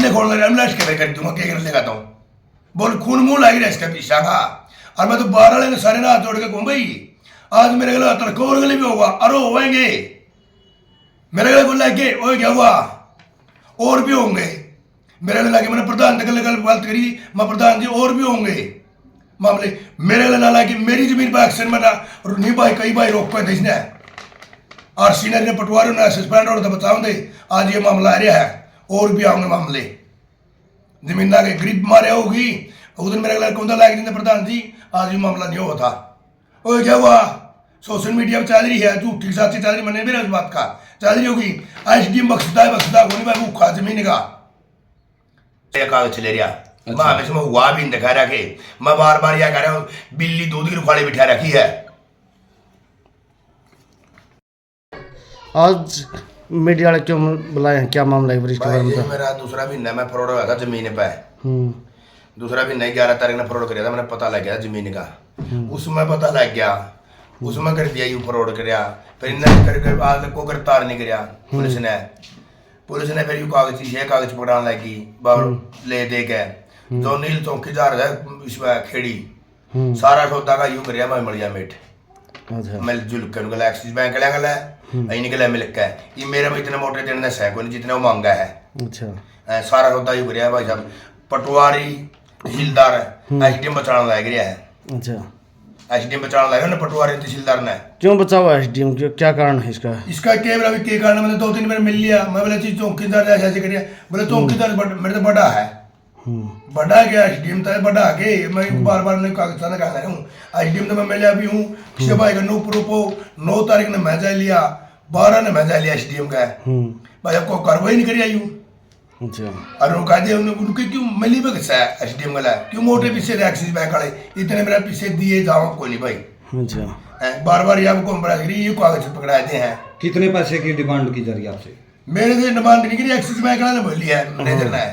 पीछे खोल रहा है के कर दूंगा क्या कर लेगा तो बोल खून मुंह लग रहा है इसका पीछा का। और मैं तो बाहर वाले सारे ना हाथ जोड़ के कहूँ भाई आज मेरे गले तड़को और गले भी होगा अरे होएंगे मेरे गले को लेके ओ क्या हुआ और भी होंगे मेरे गले लाके मैंने प्रधान तक बात करी मैं प्रधान जी और भी होंगे मामले मेरे गले ना लाके मेरी जमीन पर एक्शन में नहीं भाई कई भाई रोक पे इसने और सीनियर ने पटवारी ने सस्पेंड और तो बताऊं दे आज ये मामला आ रहा है और भी आऊंगे मामले जमीन लाके गरीब मारे होगी उस दिन मेरे गले कौन लाके जिंदे प्रधान जी आज भी मामला नहीं हुआ था ओ क्या हुआ सोशल मीडिया पर चल रही है झूठी साथी चल रही मैंने मेरा इस बात का चल रही होगी एसडीएम बख्शदा को नहीं भाई भूखा जमीन का कागज ले रहा मैं हमेशा हुआ भी नहीं दिखा रखे मैं बार बार यह कह रहा हूँ बिल्ली दूध की रुखाड़े बिठा रखी है। आज मीडिया वाले क्यों बुलाए हैं क्या मामला है वरिष्ठ मेरा दूसरा महीना मैं फ्रॉड हुआ था जमीन पे दूसरा महीना 11 तारीख ने फ्रॉड किया था मैंने पता लग गया जमीन का उसमें पता लग गया उसमें कर दिया यू फ्रॉड कराया फिर इन्हें करके आज को गिरफ्तार नहीं कराया पुलिस ने फिर यू कागज पकड़ाने लगी ले दे के जो नील चौकीदार है इसमें खेड़ी सारा सौदा का यू कराया मैं मरिया मेट मिल जुल कर एक्सिस बैंक गला निकला मिल के ये मेरे में इतने मोटे देने से कोई जितने वो मांगा है अच्छा सारा सौदा यू कराया भाई साहब पटवारी तहसीलदार एसडीएम बचाने लग गया है अच्छा एसडीएम बचाने लगा ना पटवारी तहसीलदार ने क्यों बचावा एसडीएम क्या कारण है इसका कैमरा भी के कारण मैंने 2-3 बार मिल लिया मैं बोला चीज चौकीदार ऐसे करिए बोले चौकीदार मेरे तो बड़ा है बड़ा गया एसडीएम तो बड़ा आगे मैं बार बार नहीं कागज कह रहा हूँ एसडीएम तो मैं मिला भी हूँ पिछले भाई का 9 तारीख ने मैजा लिया 12 ने मैजा लिया एसडीएम का भाई आपको कार्रवाई नहीं करी आई हूँ और वो कहते उनके क्यों मिली भी कैसा है एसडीएम वाला क्यों मोटे पीछे एक्सिस बैंक वाले इतने मेरा पीछे दिए जाओ कोई नहीं भाई अच्छा बार बार आपको ये कागज पकड़ाते हैं। कितने पैसे की डिमांड की जा रही है आपसे? मेरे से डिमांड नहीं करी एक्सिस बैंक वाले ने बोली है मैनेजर ने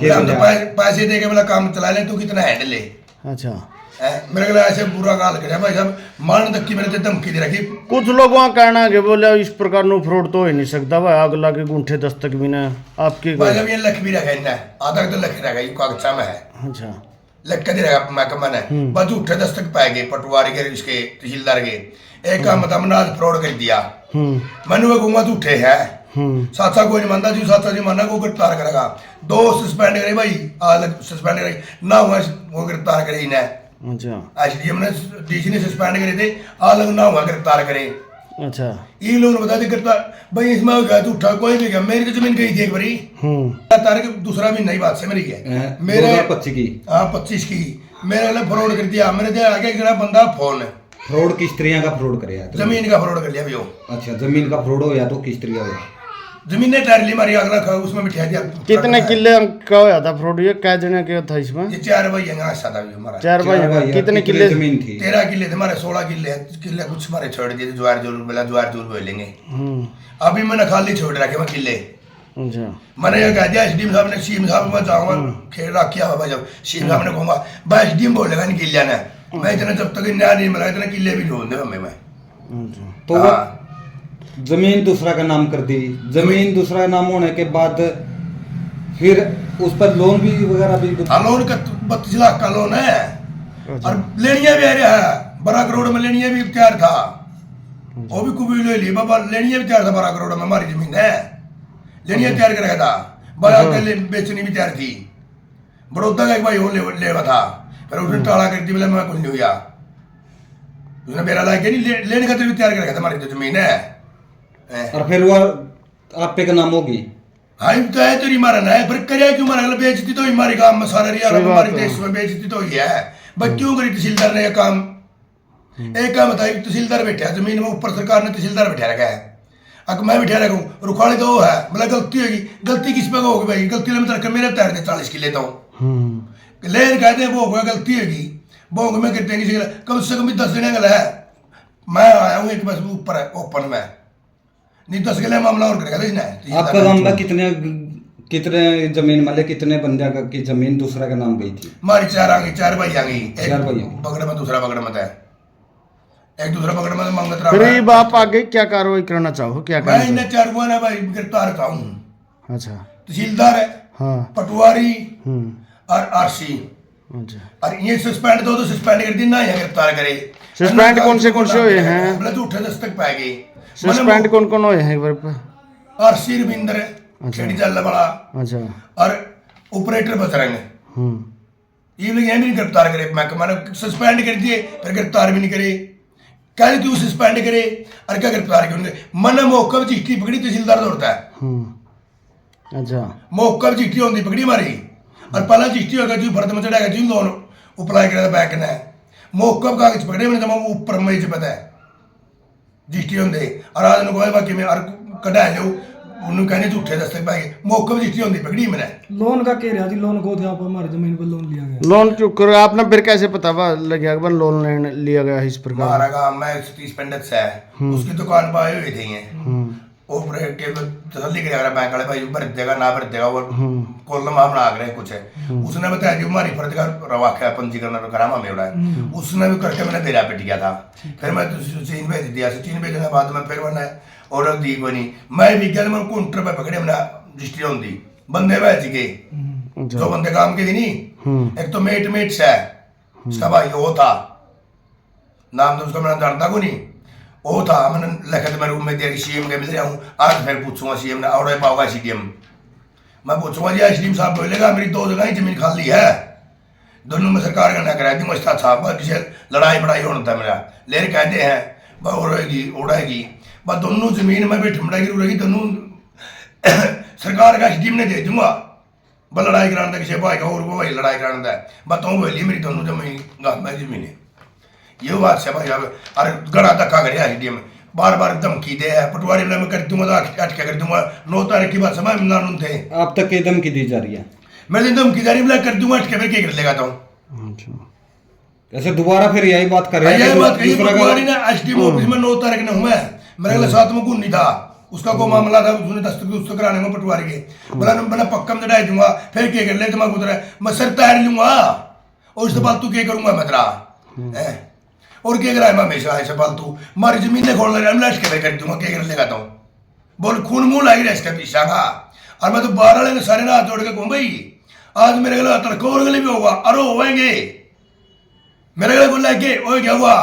हम तो पैसे दे के बोला काम चला ले तू कितना हैंडल ले अच्छा मेरे को ऐसे बुरा गाल कर भाई साहब मान तक की मैंने धमकी दे रखी कुछ लोगों का कहना है कि बोले इस प्रकार नो फ्रॉड तो हो नहीं सकता भाई आग लगे गुंठे दस्तक भी ना आपकी भाई जब ये लख भी रखा है आधा तो लख रखा ये कागजा में है अच्छा लख का दे रखा महकमा ने बस झूठे दस्तक पाए गए पटवारी के इसके तहसीलदार के एक काम था मैंने आज फ्रॉड कर दिया मैंने वो कहूँगा झूठे है साचा कोई नहीं मानता जी साचा जी मानना को गिरफ्तार करेगा 2 सस्पेंड करे भाई अलग सस्पेंड करे ना हुआ वो गिरफ्तार करे इन्हें अच्छा एसडीएम ने डीसी ने सस्पेंड करे थे अलग ना हुआ गिरफ्तार करे अच्छा ये लोग बता दे गिरफ्तार भाई इसमें हो गया झूठा कोई भी गया मेरी तो जमीन गई थी एक बारी तारीख दूसरा भी नई बात से मेरी है मेरे 25 की 25 की मेरे वाले फ्रॉड कर दिया मैंने दिया आगे एक बंदा फोन फ्रॉड किस तरह का फ्रॉड करे जमीन का फ्रॉड कर लिया भैया अच्छा जमीन का फ्रॉड हो या तो किस तरह हो जमीन ने टायर ली मारी अगला खा उसमें बिठा दिया कितने किले का होया था फ्रॉड ये क्या जने के था इसमें ये 4 भाई है ऐसा था हमारा 4 भाई कितने किले जमीन थी 13 किले थे हमारे 16 किले कुछ हमारे छोड़ दिए ज्वार जोर बोला ज्वार जोर बोलेंगे अभी मैंने खाली छोड़ रखे मैं किले अच्छा मैंने ये कह दिया एसडीएम साहब ने सीएम साहब में जाऊंगा खेल रखा होगा जब सीएम साहब ने कहूंगा भाई एसडीएम बोलेगा नहीं किलिया ने मैं इतना जब तक न्याय नहीं मिला इतने किले भी ढूंढ दे हमें मैं तो जमीन दूसरा का नाम कर दी जमीन दूसरा का नाम होने के बाद फिर उस पर लोन भी वगैरह भी लोन का 32 लाख का लोन है और लेनिया भी आ रहा है 12 करोड़ में लेनिया भी तैयार था वो भी कुबी ले ली बाबा लेनिया भी तैयार था 12 करोड़ में हमारी जमीन है लेनिया तैयार कर रखा था बड़ा बेचनी भी तैयार थी बड़ौदा का एक भाई वो लेवा था फिर उसने टाला कर दी बोले मैं कुछ नहीं हुआ उसने मेरा ला के नहीं लेने का भी तैयार कर रखा था हमारी जो जमीन है और फिर वो आप पे का नाम होगी हाँ तो है तेरी मारा ना है फिर करे क्यों मारा बेचती तो हमारे काम में सारा रिया हमारे देश में बेचती तो ही है बस क्यों करी तहसीलदार ने काम एक काम बताइए तहसीलदार बैठा जमीन में ऊपर सरकार ने तहसीलदार बैठा रखा है अब मैं बैठा रखा हूँ रुखाड़ी तो वो है बोला गलती होगी गलती किस पे होगी भाई गलती में तरह मेरे तैयार थे 40 किले तो लेन कहते हैं वो होगा गलती होगी वो मैं कहते हैं कम से कम 10 दिन गला है मैं आया हूँ एक बस ऊपर ओपन में नहीं 10 किले मामला और करेगा इसने आपका मामला कितने जमीन वाले कितने बंदे की जमीन दूसरा का नाम गई थी हमारी 4 आ गई 4 भाई आ गई 4 भाई पकड़ में दूसरा पकड़ मत है एक दूसरा पकड़ में मांगत रहा फिर आप आगे क्या कार्रवाई करना चाहो क्या मैं इन 4 को ना भाई गिरफ्तार था हूँ अच्छा तहसीलदार है हाँ। पटवारी हम्म। और आरसी। अच्छा। और ये सस्पेंड दो तो सस्पेंड कर दी ना, यहाँ गिरफ्तार करे। सस्पेंड कौन से हुए हैं? बोले झूठे दस्तक पा गए। सस्पेंड कौन कौन हुए हैं एक बार पे? आरसी रविंद्र खेड़ी चल बड़ा अच्छा। और ऑपरेटर बजरंग, हम्म। ये लोग यहाँ भी नहीं गिरफ्तार करे। मैंने सस्पेंड कर दिए फिर गिरफ्तार भी नहीं करे। क्या तू सस्पेंड करे और क्या गिरफ्तार क्यों नहीं करे? मन मौका पर चिट्ठी पकड़ी तहसीलदार दौड़ता है। अच्छा। मौका पर चिट्ठी होती पकड़ी मारी और पहला चिट्ठी होगा जी फर्द में चढ़ाएगा जी लोन अप्लाई करा बैंक ने मौका पर कागज पकड़े मैंने जमा ऊपर मई से पता है चिट्ठी होंगे और आज उनको बाकी में और कढ़ा लो उन्होंने कहने झूठे दस्तक पाए मौके पर चिट्ठी होती पकड़ी मैंने। लोन का कह रहा थी, लोन को थे आप हमारी जमीन पर लोन लिया गया। लोन क्यों करो आपने फिर कैसे पता लग गया कि लोन लेने लिया गया है इस प्रकार? हमारा गाँव में 130 पंडित से है, उसकी दुकान पर आए हुए थे ये ऑपरेट के तसल्ली करेगा बैंक वाले भाई भर देगा ना भर देगा वो कॉलम हम बना रहे कुछ है। उसने बताया जो हमारी फर्ज का रवाखा पंजीकरण करामा में उड़ा है, उसने भी करके मैंने बेरा पिट गया था। फिर मैं चीन भेज दिया, चीन भेजने के बाद में फिर मैंने ऑर्डर दी को नहीं मैं भी गया मैं काउंटर पे पकड़े मैंने रजिस्ट्री होती बंदे भेज के जो बंदे काम के थी नहीं। एक तो मेट से उसका भाई वो था, नाम तो उसका मैंने जानता को नहीं, वो था। मैंने लिखा था मैं रूम में दिया सीएम के मिल रहा हूँ, आज फिर पूछूंगा सीएम ने और पाऊंगा सीडीएम। मैं पूछूंगा जी एसडीएम साहब बोलेगा मेरी 2 जगह ही जमीन खाली है, दोनों में सरकार का ना करा दी मुस्ता साहब किसी लड़ाई बड़ाई होना था मेरा लेर कहते हैं वह उड़ाएगी बस दोनों जमीन में बैठ मड़ाई उड़ेगी दोनों सरकार का एसडीएम ने दे दूंगा बस लड़ाई कराना था किसी भाई का और वो भाई लड़ाई कराना था बताऊँ बोली मेरी दोनों जमीन है ये बात से भाई अरे गड़ा धक्का करे एसडीएम बार बार धमकी दे है पटवारी में कर दूंगा अटके कर दूंगा 9 तारीख की बात समय नानून थे आप तक ये धमकी दी जा रही है? मैं धमकी जा रही कर दूंगा अटके फिर क्या कर लेगा तो ऐसे दोबारा फिर यही बात कर रहे हैं यही बात कही पटवारी ने एसडीएम ऑफिस में 9 तारीख ने हुआ मेरे लिए 7 में गुण नहीं था उसका को मामला था उसने दस्तखत कराने में पटवारी के बोला मैंने पक्का में चढ़ाई दूंगा फिर क्या कर ले दिमाग उतरा मैं सर तैयार लूंगा और उसके बाद तू क्या करूंगा मैं तेरा और क्या कराए मैं हमेशा ऐसे फालतू मारी जमीन खोल ले मैं कर दूंगा क्या कर लेगा तो बोल खून मुंह लागी रहा इसका पीछा का और मैं तो 12 वाले सारे ना हाथ जोड़ के कहूँ भाई आज मेरे गले तड़को और गले भी होगा अरे होएंगे मेरे गले को लेके ओए क्या हुआ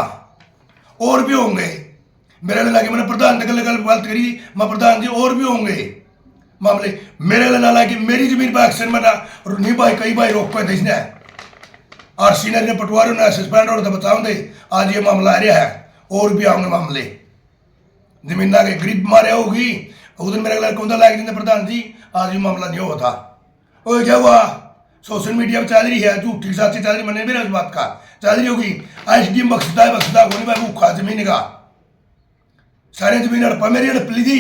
और भी होंगे मेरे गले लाके मैंने प्रधान गल बात करी मैं प्रधान जी और भी होंगे मामले मेरे गले ना लाके मेरी जमीन पर एक्शन में नहीं भाई कई भाई रोक पे थे इसने और सीनियर ने पटवारी ने सस्पेंड और बताओ दे आज ये मामला आ रहा है और भी आऊंगे मामले जमीन के गरीब मारे होगी उस दिन मेरे गले कौन लाके जिंदे प्रधान जी आज ये मामला नहीं हुआ था ओए क्या हुआ सोशल मीडिया पर चल रही है झूठी साथी चल रही मैंने मेरे उस बात का चल रही होगी एसडीएम बख्शता होनी मैं भूखा जमीन का सारे जमीन हड़पा मेरी हड़प ली थी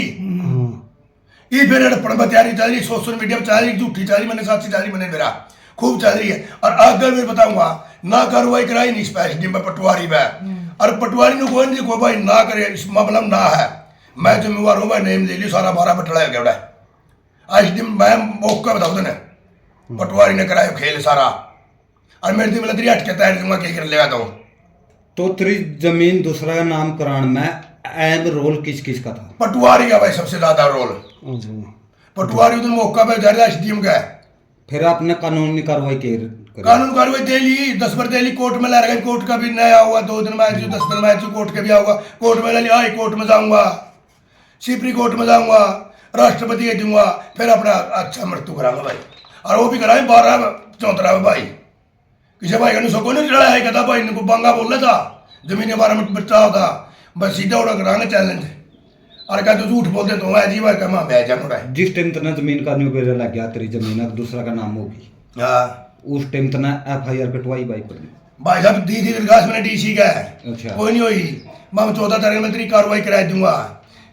ये फिर हड़पन पर तैयारी चल रही सोशल मीडिया पर चल रही झूठी चल रही मैंने साथी चल रही मैंने मेरा खूब चल रही है और आगे मैं बताऊंगा ना कार्रवाई कराई नहीं इस एसडीएम पर पटवारी में और पटवारी ने कोई नहीं कोई भाई ना करे इस मामला में ना है मैं जिम्मेवार हूँ मैं नेम ले लिया सारा 12 बटला हो गया एसडीएम मैं मौका बताऊँ देने पटवारी ने कराया खेल सारा और मेरे दिन तेरी हटके तैयार दूंगा क्या कर लेगा तो तेरी जमीन दूसरा का नाम कराने में अहम रोल किस किस का था? पटवारी का भाई सबसे ज्यादा रोल पटवारी उधर मौका पे जा रहा एसडीएम का फिर आपने कानूनी कार्रवाई कानून कार्रवाई दे ली 10 बार दे ली कोर्ट में ला रहा कोर्ट का भी नया हुआ 2 दिन में 10 दिन में कोर्ट के भी आऊंगा कोर्ट में ले लिया हाई कोर्ट में जाऊंगा सुप्रीम कोर्ट में जाऊंगा राष्ट्रपति के दूंगा फिर अपना अच्छा मृत्यु कराऊंगा भाई और वो भी कराए 12 34 में भाई किसी भाई का सको नहीं चढ़ा है कहता भाई इनको बंगा बोल रहा था जमीन के बारे में बच्चा होता बस सीधा उड़ा कराना चैलेंज और क्या तो झूठ बोलते तो मैं जीवा का मैं बैठ जाऊंगा जिस टाइम तना जमीन का न्यूबेरा लग गया तेरी जमीन अगर दूसरा का नाम होगी हाँ उस टाइम तना एफआईआर कटवाई भाई पर भाई साहब दी थी दरखास्त मैंने डीसी का है अच्छा कोई नहीं हुई मैं 14 तारीख में तेरी कार्रवाई करा दूंगा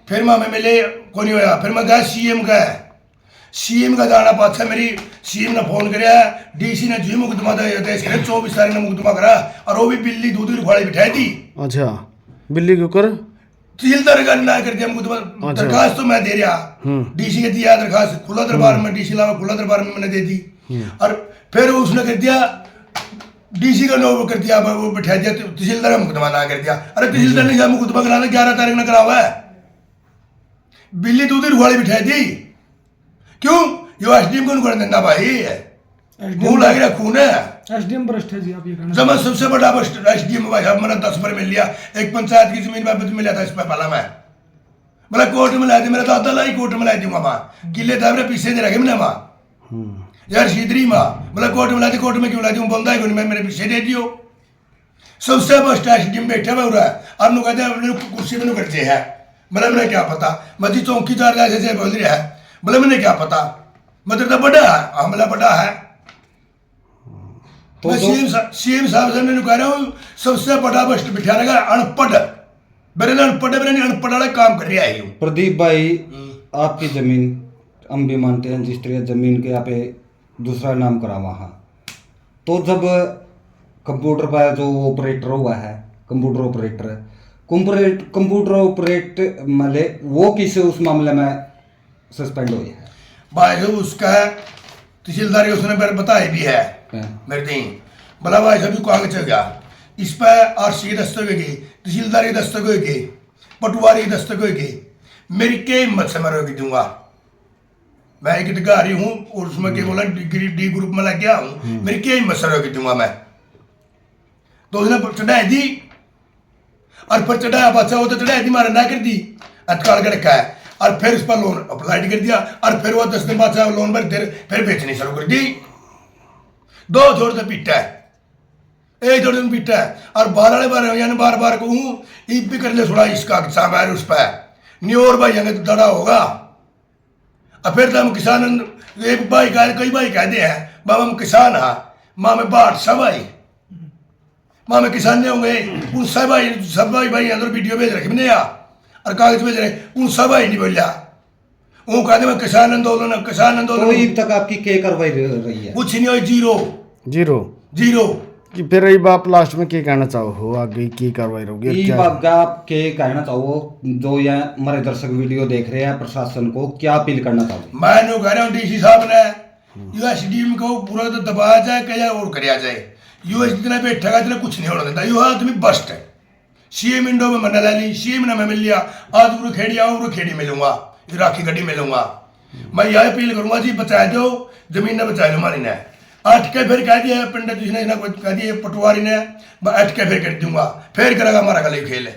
फिर मैं मिले कोई नहीं होया फिर मैं गया सीएम का जाना पाछा मेरी सीएम ने फोन कराया डीसी ने जी मुकदमा देश करे 24 तारीख ने मुकदमा करा और वो भी बिल्ली दूध उखाड़ी बिठाई थी अच्छा बिल्ली के ऊपर तहसीलदार का ना कर दिया मुकदमा दरखास्त तो मैं दे रहा डीसी ने दिया दरखास्त खुला दरबार में डीसी लावा खुला दरबार में मैंने दे दी और फिर उसने कर दिया डीसी का नो कर दिया वो बिठा दिया तहसीलदार का मुकदमा ना कर दिया अरे तहसीलदार ने मुकदमा कराना 11 तारीख में करा हुआ है बिल्ली दूध उखाड़ी बिठाई दी क्यों यो एसडीएम को कर देना भाई, मुंह लग रहा खून है। एसडीएम भ्रष्ट है जी, आप ये कहना जब मैं सबसे बड़ा एसडीएम भाई साहब, मैंने 10 पर मिल लिया, एक पंचायत की जमीन में मिला था इस पे पहला मैं, बोला कोर्ट में ला दी, मेरा दादा लाई कोर्ट में ला दूंगा वहां, किले था मेरे पीछे दे रखे मैंने वहां यार शीतरी माँ, बोला कोर्ट में ला दी, कोर्ट में क्यों ला दूं, बंदा है मैं मेरे पीछे दे दियो। सबसे बस्ट एसडीएम बैठा हुआ रहा है, अब नु कहते हैं कुर्सी में करते है, बोला मैंने क्या पता, मजी चौकीदार जैसे बोल रहा है, बोला मैंने क्या पता, मतलब तो बड़ा है, हमला बड़ा है। तो मैं सीएम साहब से मैंने कह रहा हूँ सबसे बड़ा बस्ट बिठा रहेगा अनपढ़, मेरे अनपढ़ मेरे अनपढ़ वाला काम कर रहा है। प्रदीप भाई, आपकी जमीन हम भी मानते हैं, जिस तरह जमीन के यहाँ पे दूसरा नाम करा वहाँ, तो जब कंप्यूटर पर जो ऑपरेटर हुआ है, कंप्यूटर ऑपरेटर मतलब वो किसी उस मामले में सस्पेंड हुई है भाई साहब, उसका तहसीलदारी उसने मेरे बताया भी है मेरे दिन, बोला भाई साहब कागज चल गया, इस पर आरसी की दस्तक होगी, तहसीलदारी की दस्तक होगी, पटवारी की दस्तक होगी, मेरी क्या हिम्मत से मैं रोक दूंगा, मैं एक अधिकारी हूँ और उसमें क्या बोला डी ग्रुप में लग गया हूँ, मेरी क्या हिम्मत से रोक दूंगा मैं। तो उसने चढ़ाई दी और फिर चढ़ाया बच्चा वो तो चढ़ाई दी मारा ना कर दी, अटकाल कर रखा है, और फिर उस पर लोन अप्लाई कर दिया, और फिर वो 10 दिन बाद लोन भर फिर बेचनी शुरू कर दी। 2 जोड़ से पीटा है, 1 जोड़ से पीटा है, और बार बार कहूँ ईप भी कर ले थोड़ा इसका सामान उस पर नहीं, और भाई हमें तो दड़ा होगा। और फिर तो हम किसान, एक भाई कह कई भाई कहते हैं बाबा हम किसान हाँ, माँ में बाट सब आई, माँ में किसान नहीं होंगे, उन सब भाई अंदर वीडियो भेज रखे मैंने और कागज भेज रहे, उन सब भाई नहीं बोलिया, वो कहते मैं किसान आंदोलन तो अभी तक आपकी क्या कार्रवाई रही है? कुछ नहीं हुई, जीरो। कि फिर ये बाप लास्ट में क्या कहना चाहो हो, आगे की कार्रवाई होगी? ये बात का आप क्या कहना चाहो, जो ये हमारे दर्शक वीडियो देख रहे हैं, प्रशासन को क्या अपील करना चाहोगे? मैं नो कह रहा हूँ डीसी साहब ने यूएसडीएम को पूरा तो दबाया जाए, क्या और कराया जाए, यूएस जितना बैठेगा इतना कुछ नहीं होने देता, यू आदमी बस्ट है। सीएम इंडो में मैंने ले ली, सीएम ने मैं मिल लिया, आज उरो खेड़ी आऊँ उरो खेड़ी मिलूंगा, राखी गड्डी मिलूंगा। मैं यह अपील करूंगा जी बचा दो जमीन ने, बचा लो हमारी ने, अटके फिर कह दिया पंडित जी ने कह दिया पटवारी ने, मैं अटके फिर कर दूंगा, फिर करेगा हमारा गले खेल है।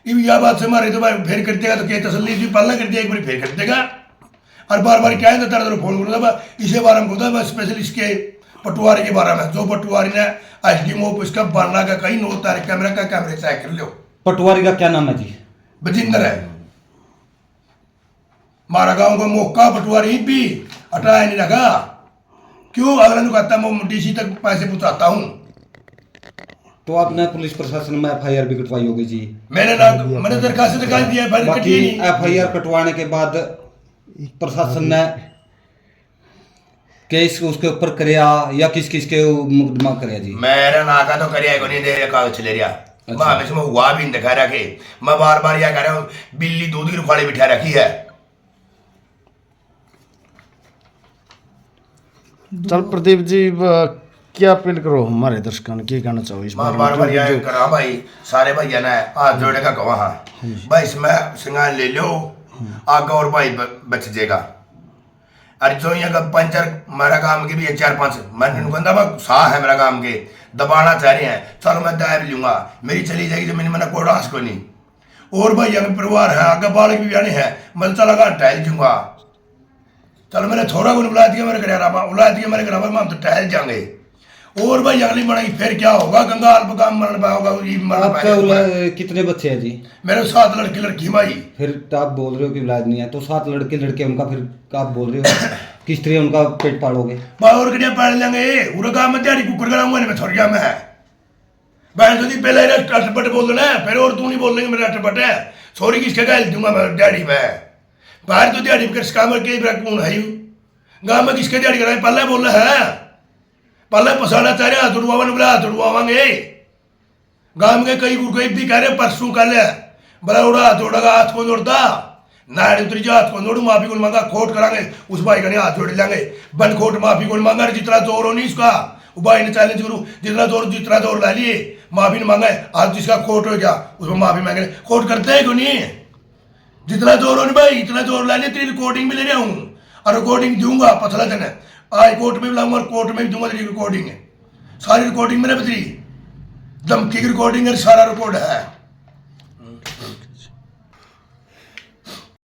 यह बात से हमारे तो भाई फिर कर देगा तो क्या तसल्ली थी, पालना कर दिया एक बार फिर कर देगा, और बार बार क्या है तेरा फोन करूँगा इसे बारे में कहता मैं स्पेशलिस्ट के पटवारी के बारे में, जो पटवारी ने एसडीएम ऑफिस का बनना का कहीं 9 तारीख कैमरा का कैमरे चेक कर लो। पटवारी का क्या नाम है जी? बजिंदर है, हमारा गांव का मौका पटवारी भी हटाया नहीं लगा, क्यों अगला नु कहता मैं डीसी तक पैसे पहुंचाता हूँ। तो आपने पुलिस प्रशासन में एफआईआर भी कटवाई होगी जी? मैंने दरखास्त दिखा दिया, बाकी एफआईआर कटवाने के बाद प्रशासन ने केस उसके ऊपर कराया या किस के मुकदमा कराया जी? मेरा नाका तो करिया को नहीं दे रहा, कागज ले रहा मैं हमेशा में हुआ भी नहीं दिखा रखे, मैं बार बार यह कह रहा हूँ बिल्ली दूध की रुखाड़ी बिठा रखी है। चल प्रदीप जी, क्या अपील करो हमारे दर्शकों ने, क्या कहना चाहो इस बारे में? बार यह करा भाई सारे भैया ने हाथ जोड़े का कहा भाई इसमें सिंगार ले लो आगे और भाई बच जाएगा। अरे जो यहाँ पंचर मेरा काम के भी 4-5 मैंने कहता साह है मेरा काम के, दबाना चाह रहे हैं, चलो मैं दायर लूंगा, मेरी चली जाएगी जमीन मैंने कोई डांस को नहीं, और भाई यहाँ परिवार है आगे बालक भी आने हैं, मैं चला टहल दूंगा, चलो मैंने थोड़ा को बुला दिया मेरे घर में हम तो टहल जाएंगे, और भाई अगली बढ़ेगी फिर क्या होगा, गंगा अल्प काम मरण पाओगा। आपका कितने बच्चे हैं जी? मेरे 7 लड़के लड़की भाई। फिर तो आप बोल रहे हो कि इलाज नहीं है, तो 7 लड़के लड़के उनका फिर आप बोल रहे हो किस तरह उनका पेट पालोगे? भाई और कड़िया पाल लेंगे, पूरा काम में दिहाड़ी कुकर कराऊंगा मैं थोड़ी क्या मैं बहन तो पहले अटपट बोल देना फिर और तू नहीं बोल देंगे मेरा अटपट है, सॉरी किसके गाल दूंगा मैं दिहाड़ी में, बाहर तो दिहाड़ी कर काम के कौन है गाँव में किसके दिहाड़ी करा पहले बोल रहा है, पहले पसाना चाह रहे हाथ उड़वावा बोला हाथ उड़वावांगे, गाँव के कई गुरु भी कह रहे परसों कल बोला उड़ा हाथ उड़ागा, हाथ कौन जोड़ता नारायण उतरी जा, हाथ कौन जोड़ू माफी कौन मांगा, खोट करांगे उस भाई का नहीं हाथ जोड़ लेंगे, बन खोट माफी कौन मांगा, जितना जोर हो नहीं उसका वो भाई ने चैलेंज करूँ जितना जोर ला लिए माफी नहीं मांगा, आज जिसका खोट हो गया उसमें माफी मांगे, खोट करते है क्यों नहीं, जितना जोर हो नहीं भाई इतना जोर ला लिया, तेरी रिकॉर्डिंग भी ले रहा हूँ, और रिकॉर्डिंग दूंगा पतला दिन आज कोर्ट में भी लाऊंगा और कोर्ट में भी दूंगा तेरी रिकॉर्डिंग है सारी रिकॉर्डिंग मैंने बदली धमकी की रिकॉर्डिंग है सारा रिकॉर्ड है